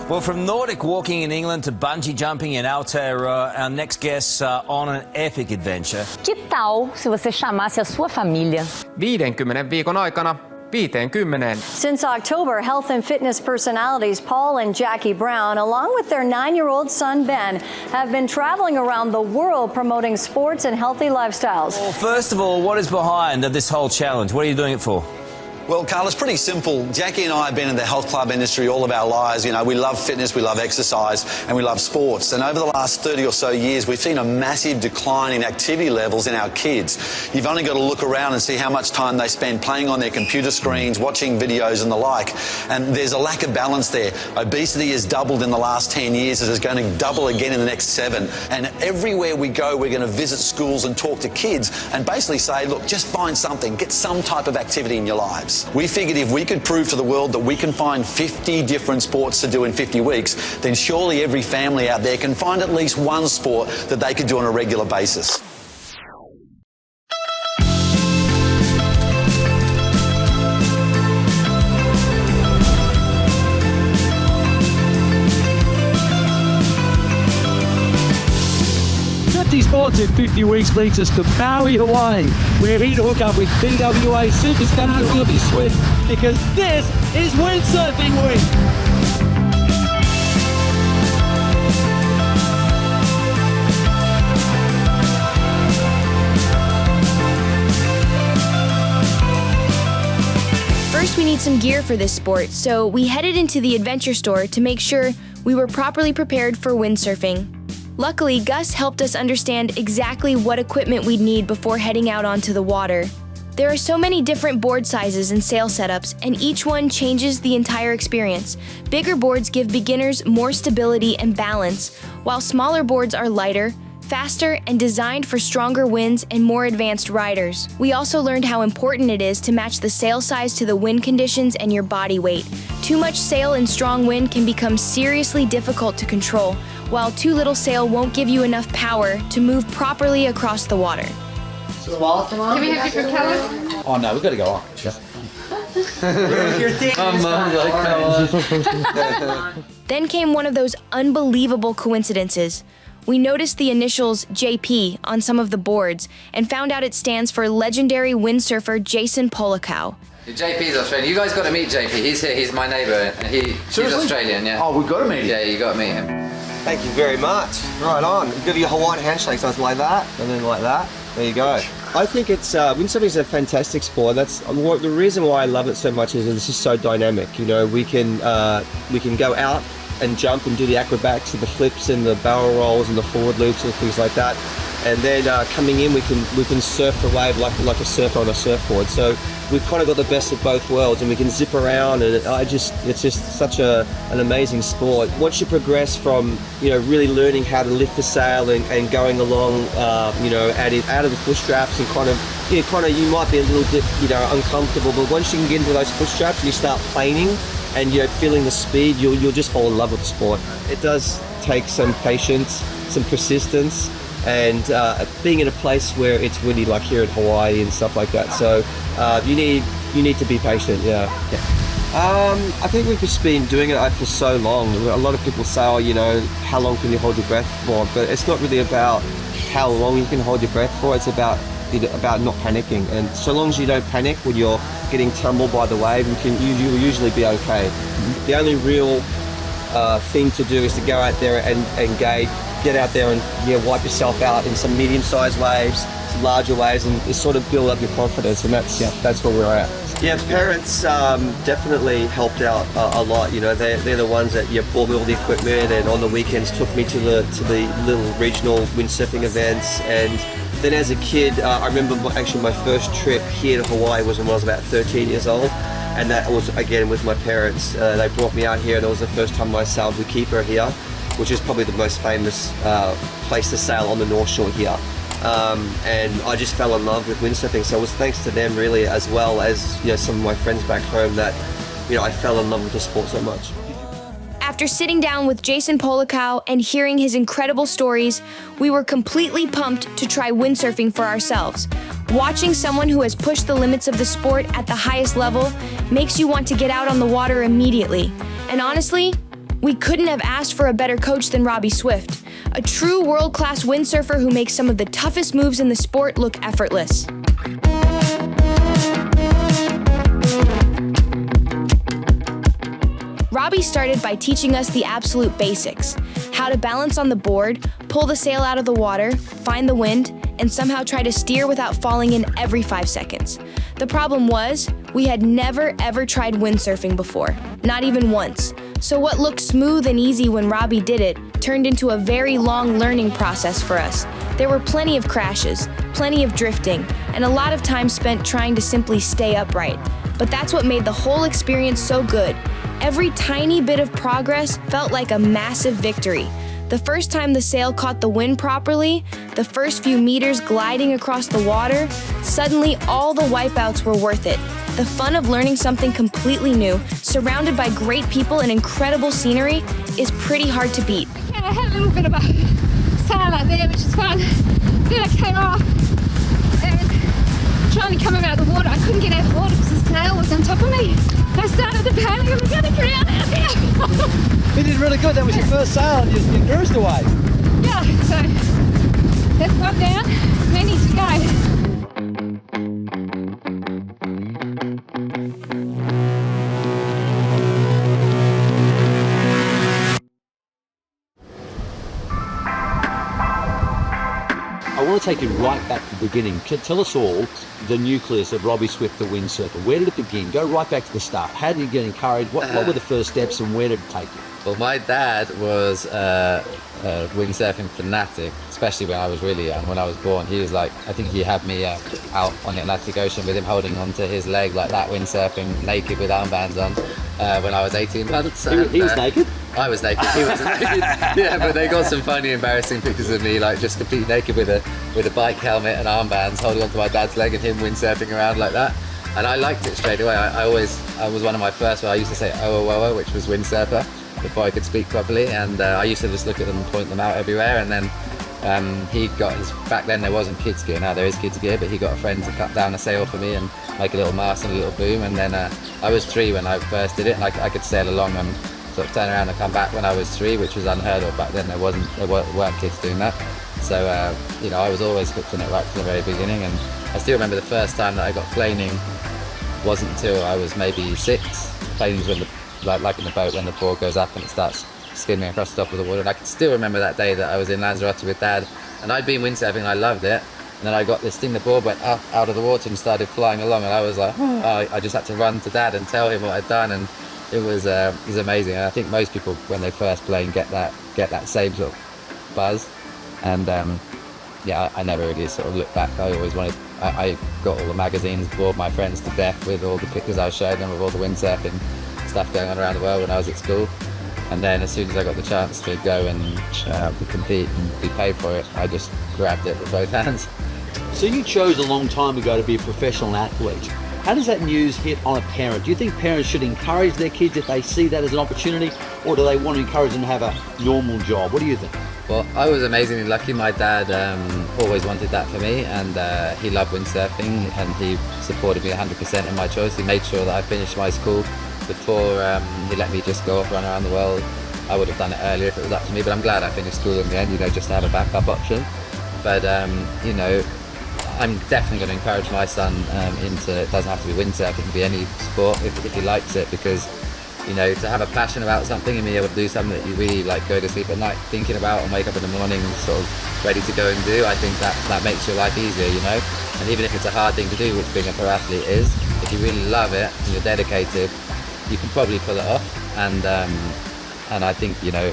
Well, from Nordic walking in England to bungee jumping in Aotearoa, our next guests are on an epic adventure. Que tal se você chamasse a sua família? 50 viikon aikana 50. Since October, health and fitness personalities Paul and Jackie Brown, along with their 9-year-old son Ben, have been traveling around the world promoting sports and healthy lifestyles. Well, first of all, what is behind this whole challenge? What are you doing it for? Well, Carl, it's pretty simple. Jackie and I have been in the health club industry all of our lives. You know, we love fitness, we love exercise, and we love sports. And over the last 30 or so years, we've seen a massive decline in activity levels in our kids. You've only got to look around and see how much time they spend playing on their computer screens, watching videos and the like. And there's a lack of balance there. Obesity has doubled in the last 10 years. It is going to double again in the next 7. And everywhere we go, we're going to visit schools and talk to kids and basically say, look, just find something, get some type of activity in your lives. We figured if we could prove to the world that we can find 50 different sports to do in 50 weeks, then surely every family out there can find at least one sport that they could do on a regular basis. Sports in 50 weeks leads us to Maui, Hawaii. We're here to hook up with BWA superstar Robby Swift because this is Windsurfing Week. First, we need some gear for this sport, so we headed into the adventure store to make sure we were properly prepared for windsurfing. Luckily, Gus helped us understand exactly what equipment we'd need before heading out onto the water. There are so many different board sizes and sail setups, and each one changes the entire experience. Bigger boards give beginners more stability and balance, while smaller boards are lighter, faster, and designed for stronger winds and more advanced riders. We also learned how important it is to match the sail size to the wind conditions and your body weight. Too much sail in strong wind can become seriously difficult to control, while too little sail won't give you enough power to move properly across the water. Can we have different colors? Oh no, we've got to go on. Then came one of those unbelievable coincidences. We noticed the initials JP on some of the boards and found out it stands for legendary windsurfer Jason Polakow. JP's Australian. You guys got to meet JP. He's here. He's my neighbour. He's Australian. Yeah. Oh, we've got to meet him. Yeah, you got to meet him. Thank you very much. Right on. We'll give you a Hawaiian handshake, so it's like that, and then like that. There you go. I think it's windsurfing is a fantastic sport. That's the reason why I love it so much is it's just so dynamic. You know, we can go out and jump and do the acrobatics and the flips and the barrel rolls and the forward loops and things like that. And then coming in, we can surf the wave like a surfer on a surfboard. So we've kind of got the best of both worlds, and we can zip around, and it's just such an amazing sport. Once you progress from really learning how to lift the sail and going along, out of the push straps and you might be a little bit uncomfortable, but once you can get into those push straps and you start planing and you're feeling the speed, you'll just fall in love with the sport. It does take some patience, some persistence, and being in a place where it's windy like here in Hawaii and stuff like that. So you need to be patient. Yeah. I think we've just been doing it for so long. A lot of people say, how long can you hold your breath for? But it's not really about how long you can hold your breath for. It's about not panicking. And so long as you don't panic when you're getting tumbled by the wave, you'll usually be okay. The only real thing to do is to go out there and engage. Get out there and wipe yourself out in some medium-sized waves, some larger waves, and sort of build up your confidence. And that's where we're at. Yeah, parents definitely helped out a lot. They're the ones that bought me all the equipment, and on the weekends took me to the little regional windsurfing events. And then as a kid, I remember actually my first trip here to Hawaii was when I was about 13 years old. And that was, again, with my parents. They brought me out here, and it was the first time I sailed with Keeper here, which is probably the most famous place to sail on the North Shore here. And I just fell in love with windsurfing. So it was thanks to them really, as well as some of my friends back home, that I fell in love with the sport so much. After sitting down with Jason Polakow and hearing his incredible stories, we were completely pumped to try windsurfing for ourselves. Watching someone who has pushed the limits of the sport at the highest level makes you want to get out on the water immediately. And honestly, We couldn't have asked for a better coach than Robby Swift, a true world-class windsurfer who makes some of the toughest moves in the sport look effortless. Robby started by teaching us the absolute basics: how to balance on the board, pull the sail out of the water, find the wind, and somehow try to steer without falling in every 5 seconds. The problem was, we had never ever tried windsurfing before, not even once. So what looked smooth and easy when Robby did it turned into a very long learning process for us. There were plenty of crashes, plenty of drifting, and a lot of time spent trying to simply stay upright. But that's what made the whole experience so good. Every tiny bit of progress felt like a massive victory. The first time the sail caught the wind properly, the first few meters gliding across the water, suddenly all the wipeouts were worth it. The fun of learning something completely new, surrounded by great people and incredible scenery, is pretty hard to beat. I had a little bit of a sail out there, which is fun. Then I came off and trying to come out of the water. I couldn't get out of the water because the sail was on top of me. I started to panic. I'm going to get out there. You did really good. That was your first sail and you cruised away. Yeah, so let's go down. Where needs to go? I want to take you right back to the beginning. Tell us all the nucleus of Robby Swift, the windsurfer. Where did it begin? Go right back to the start. How did you get encouraged? What were the first steps and where did it take you? Well, my dad was a windsurfing fanatic, especially when I was really young. When I was born, he was like, I think he had me out on the Atlantic Ocean with him holding onto his leg like that, windsurfing naked with armbands on when I was 18 months. He was naked? I was naked, he was naked. Yeah, but they got some funny, embarrassing pictures of me, like just completely naked with a bike helmet and armbands, holding onto my dad's leg and him windsurfing around like that. And I liked it straight away. I was one of my first, I used to say oh, which was windsurfer, before I could speak properly. And I used to just look at them and point them out everywhere. And then he got his, back then there wasn't kids gear, now there is kids gear, but he got a friend to cut down a sail for me and make a little mast and a little boom. And then I was 3 when I first did it, and I could sail along and sort of turn around and come back when I was 3, which was unheard of back then. There weren't kids doing that. So you know, I was always hooked on it right from the very beginning. And I still remember the first time that I got planing wasn't until I was maybe 6. Planing's when like in the boat when the board goes up and it starts skimming across the top of the water. And I can still remember that day that I was in Lanzarote with Dad, and I'd been windsurfing and I loved it. And then I got this thing, the board went up out of the water and started flying along, and I was like, oh, I just had to run to Dad and tell him what I'd done. And it was amazing. And I think most people when they first plane get that same sort of buzz. And yeah, I never really sort of looked back. I always wanted. I got all the magazines, bored my friends to death with all the pictures I showed them of all the windsurfing stuff going on around the world when I was at school. And then as soon as I got the chance to go and compete and be paid for it, I just grabbed it with both hands. So you chose a long time ago to be a professional athlete. How does that news hit on a parent? Do you think parents should encourage their kids if they see that as an opportunity, or do they want to encourage them to have a normal job? What do you think? Well, I was amazingly lucky. My dad always wanted that for me, and he loved windsurfing, and he supported me 100% in my choice. He made sure that I finished my school before he let me just go off, run around the world. I would have done it earlier if it was up to me, but I'm glad I finished school in the end, you know, just to have a backup option. But, you know, I'm definitely going to encourage my son into, it doesn't have to be windsurfing, it can be any sport if he likes it, because, you know, to have a passion about something and be able to do something that you really like go to sleep at night thinking about and wake up in the morning sort of ready to go and do, I think that makes your life easier, you know. And even if it's a hard thing to do, which being a pro athlete is, if you really love it and you're dedicated, you can probably pull it off. And I think, you know,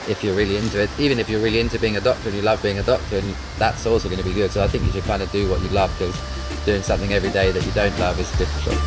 if you're really into it, even if you're really into being a doctor and you love being a doctor, and that's also going to be good. So I think you should kind of do what you love, because doing something every day that you don't love is difficult.